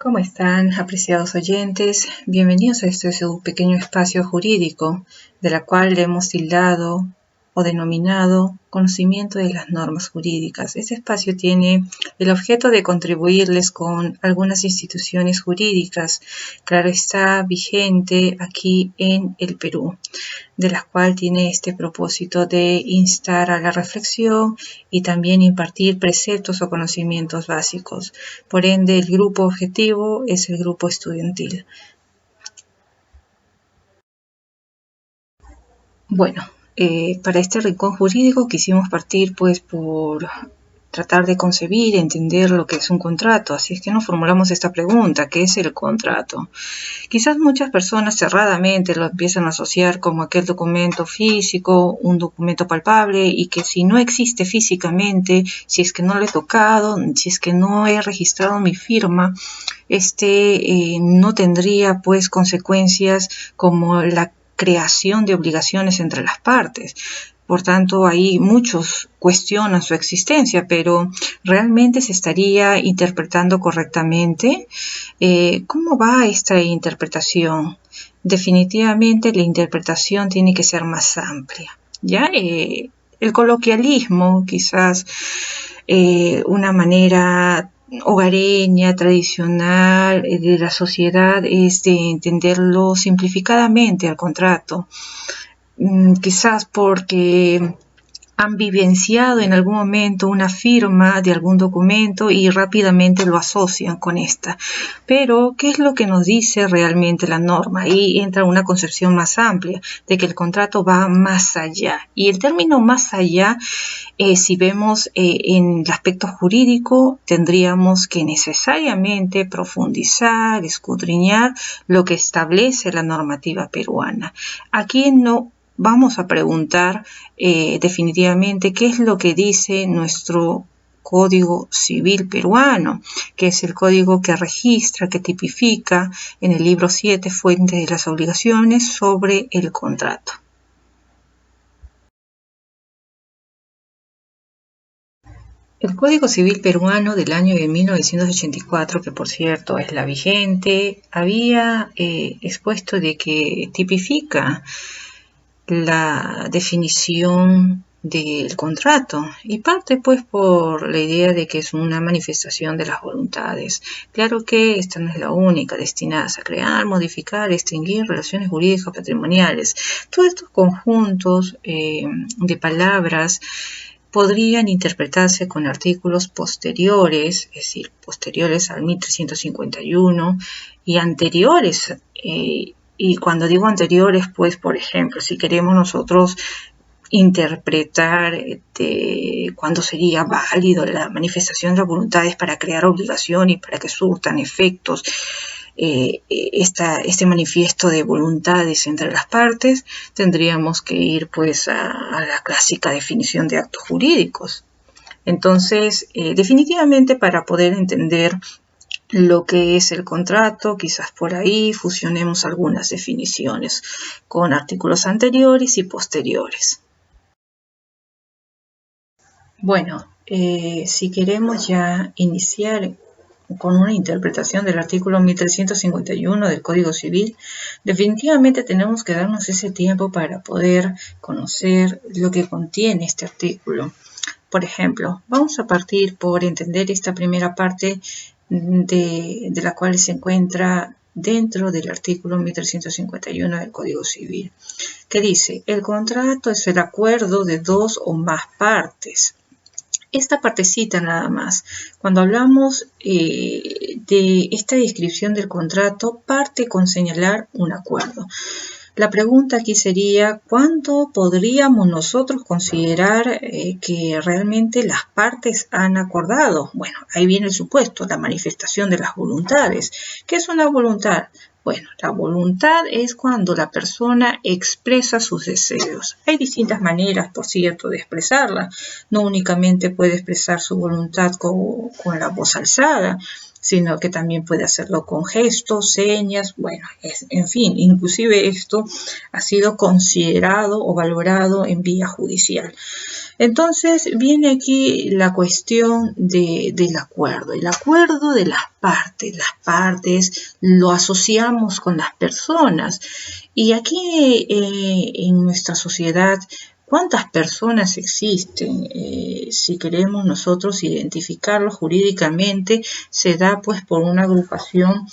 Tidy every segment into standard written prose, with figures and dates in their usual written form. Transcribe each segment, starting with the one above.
¿Cómo están, apreciados oyentes? Bienvenidos a este su pequeño espacio jurídico, de la cual le hemos tildado o denominado conocimiento de las normas jurídicas. Este espacio tiene el objeto de contribuirles con algunas instituciones jurídicas, claro está, vigente aquí en el Perú, de la cual tiene este propósito de instar a la reflexión y también impartir preceptos o conocimientos básicos. Por ende, el grupo objetivo es el grupo estudiantil. Bueno, para este rincón jurídico quisimos partir pues por tratar de concebir, entender lo que es un contrato. Así es que nos formulamos esta pregunta: ¿qué es el contrato? Quizás muchas personas cerradamente lo empiezan a asociar como aquel documento físico, un documento palpable, y que si no existe físicamente, si es que no lo he tocado, si es que no he registrado mi firma, no tendría pues consecuencias como la creación de obligaciones entre las partes. Por tanto, ahí muchos cuestionan su existencia, pero ¿realmente se estaría interpretando correctamente? ¿Cómo va esta interpretación? Definitivamente la interpretación tiene que ser más amplia, ¿ya? El coloquialismo, quizás una manera hogareña, tradicional de la sociedad, es de entenderlo simplificadamente al contrato. Quizás porque han vivenciado en algún momento una firma de algún documento y rápidamente lo asocian con esta. Pero, ¿qué es lo que nos dice realmente la norma? Ahí entra una concepción más amplia de que el contrato va más allá. Y el término más allá, si vemos en el aspecto jurídico, tendríamos que necesariamente profundizar, escudriñar lo que establece la normativa peruana. Aquí no vamos a preguntar definitivamente qué es lo que dice nuestro Código Civil peruano, que es el código que registra, que tipifica en el libro 7, Fuente de las Obligaciones, sobre el contrato. El Código Civil peruano del año de 1984, que por cierto es la vigente, había expuesto de que tipifica la definición del contrato y parte pues por la idea de que es una manifestación de las voluntades. Claro que esta no es la única destinada a crear, modificar, extinguir relaciones jurídicas patrimoniales. Todos estos conjuntos de palabras podrían interpretarse con artículos posteriores, es decir, posteriores al 1351 y anteriores. Y cuando digo anteriores, pues, por ejemplo, si queremos nosotros interpretar cuándo sería válido la manifestación de las voluntades para crear obligación y para que surtan efectos este manifiesto de voluntades entre las partes, tendríamos que ir pues a la clásica definición de actos jurídicos. Entonces, definitivamente para poder entender lo que es el contrato, quizás por ahí fusionemos algunas definiciones con artículos anteriores y posteriores. Bueno, si queremos ya iniciar con una interpretación del artículo 1351 del Código Civil, definitivamente tenemos que darnos ese tiempo para poder conocer lo que contiene este artículo. Por ejemplo, vamos a partir por entender esta primera parte de la cual se encuentra dentro del artículo 1351 del Código Civil, que dice: el contrato es el acuerdo de dos o más partes. Esta partecita nada más. Cuando hablamos de esta descripción del contrato, parte con señalar un acuerdo. La pregunta aquí sería: ¿cuándo podríamos nosotros considerar que realmente las partes han acordado? Bueno, ahí viene el supuesto, la manifestación de las voluntades. ¿Qué es una voluntad? Bueno, la voluntad es cuando la persona expresa sus deseos. Hay distintas maneras, por cierto, de expresarla. No únicamente puede expresar su voluntad con la voz alzada. sino que también puede hacerlo con gestos, señas, bueno, en fin, inclusive esto ha sido considerado o valorado en vía judicial. Entonces viene aquí la cuestión del acuerdo, el acuerdo de las partes lo asociamos con las personas y aquí en nuestra sociedad, ¿cuántas personas existen? Si queremos nosotros identificarlo jurídicamente, se da pues por una agrupación,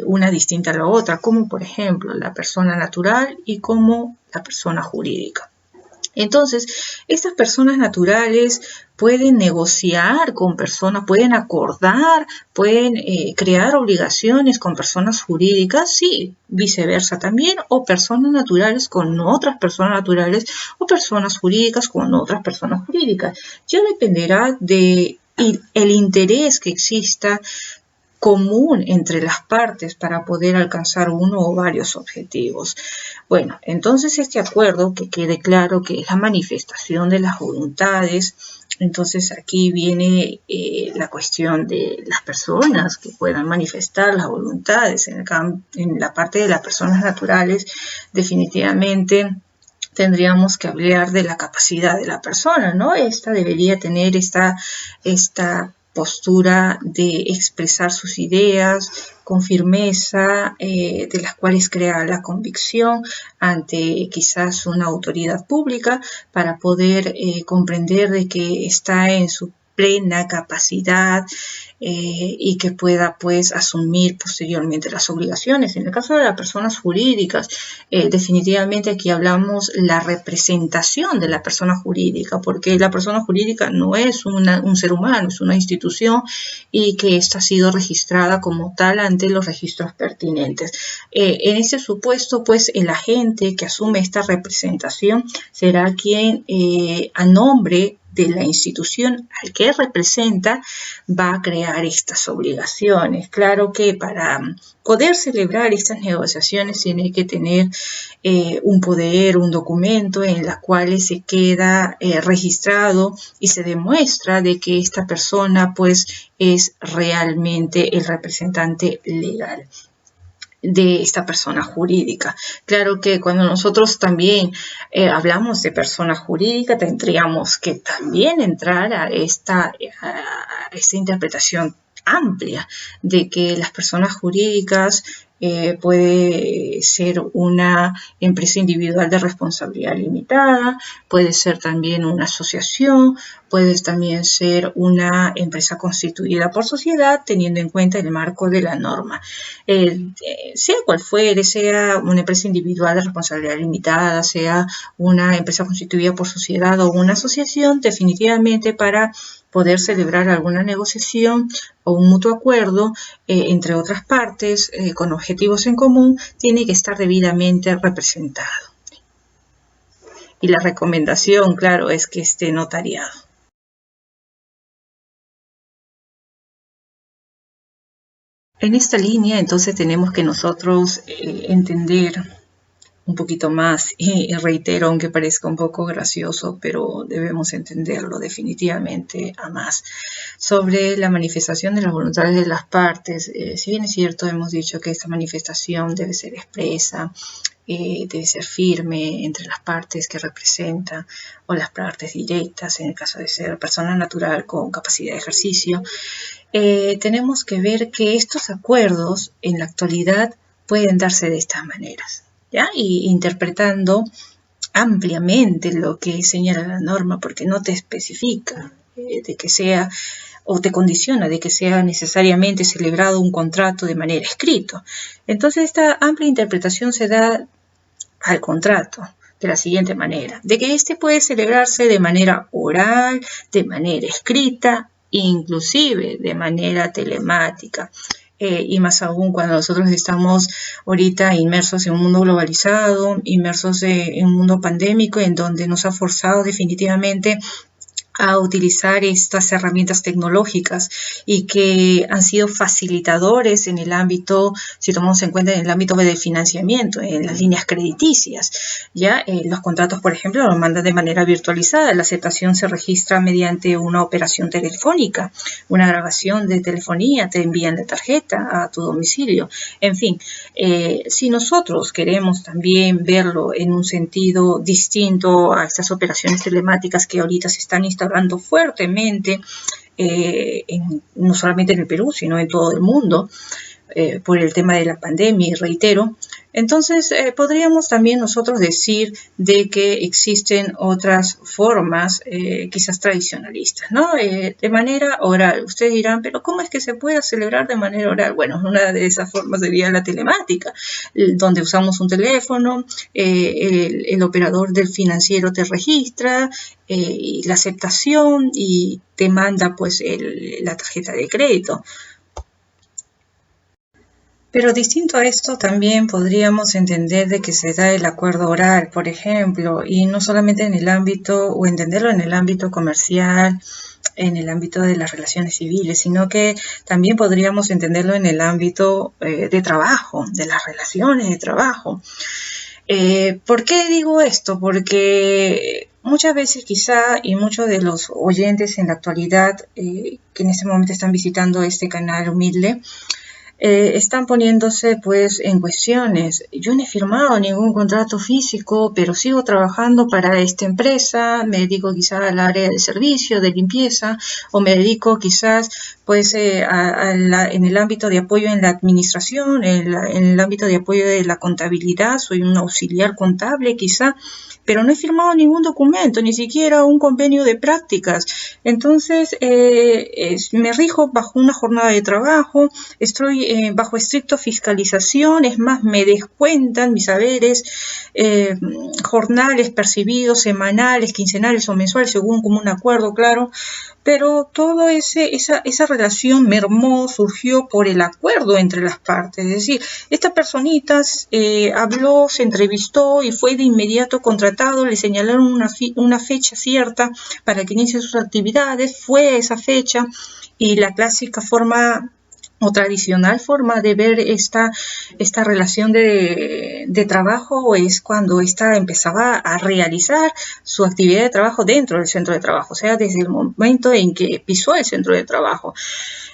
una distinta a la otra, como por ejemplo la persona natural y como la persona jurídica. Entonces, estas personas naturales pueden negociar con personas, pueden acordar, pueden crear obligaciones con personas jurídicas, sí, viceversa también, o personas naturales con otras personas naturales, o personas jurídicas con otras personas jurídicas. Ya dependerá de el interés que exista común entre las partes para poder alcanzar uno o varios objetivos. Bueno, entonces este acuerdo, que quede claro que es la manifestación de las voluntades. Entonces aquí viene la cuestión de las personas que puedan manifestar las voluntades. En la parte de las personas naturales, definitivamente tendríamos que hablar de la capacidad de la persona, ¿no? Esta debería tener esta postura de expresar sus ideas con firmeza, de las cuales crea la convicción ante quizás una autoridad pública para poder comprender de que está en su plena capacidad y que pueda pues asumir posteriormente las obligaciones. En el caso de las personas jurídicas, definitivamente aquí hablamos la representación de la persona jurídica, porque la persona jurídica no es un ser humano, es una institución y que ésta ha sido registrada como tal ante los registros pertinentes. En este supuesto, pues el agente que asume esta representación será quien a nombre de la institución al que representa va a crear estas obligaciones. Claro que para poder celebrar estas negociaciones tiene que tener un poder, un documento en la cual se queda registrado y se demuestra de que esta persona pues es realmente el representante legal de esta persona jurídica. Claro que cuando nosotros también hablamos de persona jurídica, tendríamos que también entrar a esta interpretación amplia de que las personas jurídicas puede ser una empresa individual de responsabilidad limitada, puede ser también una asociación, puede también ser una empresa constituida por sociedad, teniendo en cuenta el marco de la norma. Sea cual fuere, sea una empresa individual de responsabilidad limitada, sea una empresa constituida por sociedad o una asociación, definitivamente para poder celebrar alguna negociación o un mutuo acuerdo entre otras partes con objetivos en común, tiene que estar debidamente representado. Y la recomendación, claro, es que esté notariado. En esta línea, entonces, tenemos que nosotros entender un poquito más, y reitero, aunque parezca un poco gracioso, pero debemos entenderlo definitivamente a más, sobre la manifestación de las voluntades de las partes. Si bien es cierto, hemos dicho que esta manifestación debe ser expresa, debe ser firme entre las partes que representa o las partes directas, en el caso de ser persona natural con capacidad de ejercicio, tenemos que ver que estos acuerdos en la actualidad pueden darse de estas maneras, ¿ya? Y interpretando ampliamente lo que señala la norma, porque no te especifica de que sea o te condiciona de que sea necesariamente celebrado un contrato de manera escrita. Entonces esta amplia interpretación se da al contrato de la siguiente manera, de que este puede celebrarse de manera oral, de manera escrita, inclusive de manera telemática. Y más aún cuando nosotros estamos ahorita inmersos en un mundo globalizado, inmersos en un mundo pandémico, en donde nos ha forzado definitivamente a utilizar estas herramientas tecnológicas y que han sido facilitadores en el ámbito, si tomamos en cuenta en el ámbito de financiamiento, en las líneas crediticias. Ya los contratos, por ejemplo, los mandan de manera virtualizada. La aceptación se registra mediante una operación telefónica, una grabación de telefonía, te envían la tarjeta a tu domicilio. En fin, si nosotros queremos también verlo en un sentido distinto a estas operaciones telemáticas que ahorita se están instalando fuertemente, no solamente en el Perú, sino en todo el mundo, por el tema de la pandemia, y reitero, entonces podríamos también nosotros decir de que existen otras formas quizás tradicionalistas, ¿no? De manera oral. Ustedes dirán, pero ¿cómo es que se puede celebrar de manera oral? Bueno, una de esas formas sería la telemática, donde usamos un teléfono, el operador del financiero te registra, y la aceptación y te manda pues la tarjeta de crédito. Pero distinto a esto, también podríamos entender de que se da el acuerdo oral, por ejemplo, y no solamente en el ámbito, o entenderlo en el ámbito comercial, en el ámbito de las relaciones civiles, sino que también podríamos entenderlo en el ámbito de trabajo, de las relaciones de trabajo. ¿Por qué digo esto? Porque muchas veces quizá, y muchos de los oyentes en la actualidad que en este momento están visitando este canal humilde, están poniéndose pues en cuestiones. Yo no he firmado ningún contrato físico, pero sigo trabajando para esta empresa, me dedico quizás al área de servicio, de limpieza, o me dedico quizás pues en el ámbito de apoyo en la administración, en el ámbito de apoyo de la contabilidad, soy un auxiliar contable quizá, pero no he firmado ningún documento, ni siquiera un convenio de prácticas. Entonces, me rijo bajo una jornada de trabajo, estoy bajo estricta fiscalización, es más, me descuentan mis haberes jornales percibidos, semanales, quincenales o mensuales, según como un acuerdo, claro, pero toda esa relación mermó, surgió por el acuerdo entre las partes. Es decir, esta personita habló, se entrevistó y fue de inmediato contratado, le señalaron una fecha cierta para que inicie sus actividades, fue esa fecha, y la clásica forma o tradicional forma de ver esta relación de trabajo es cuando ésta empezaba a realizar su actividad de trabajo dentro del centro de trabajo, o sea, desde el momento en que pisó el centro de trabajo.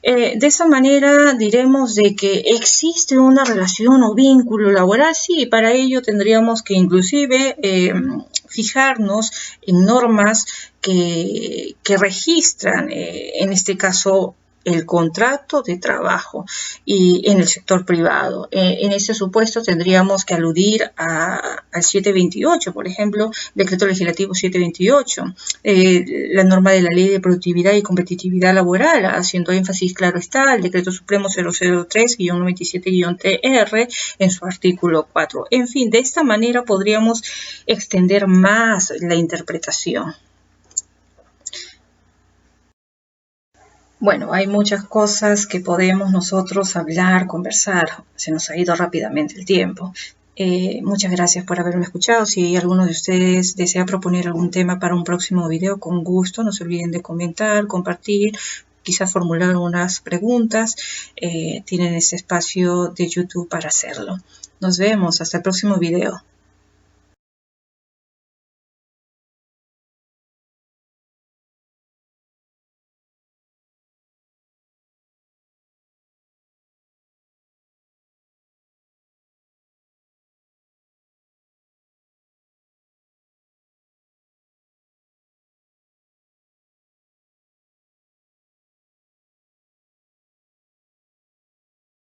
De esa manera diremos de que existe una relación o vínculo laboral, sí, para ello tendríamos que inclusive fijarnos en normas que registran, en este caso, el contrato de trabajo y en el sector privado. En ese supuesto tendríamos que aludir al 728, por ejemplo, Decreto Legislativo 728, la norma de la Ley de Productividad y Competitividad Laboral, haciendo énfasis, claro está, el Decreto Supremo 003-97-TR en su artículo 4. En fin, de esta manera podríamos extender más la interpretación. Bueno, hay muchas cosas que podemos nosotros hablar, conversar. Se nos ha ido rápidamente el tiempo. Muchas gracias por haberme escuchado. Si alguno de ustedes desea proponer algún tema para un próximo video, con gusto, no se olviden de comentar, compartir, quizás formular algunas preguntas. Tienen ese espacio de YouTube para hacerlo. Nos vemos. Hasta el próximo video.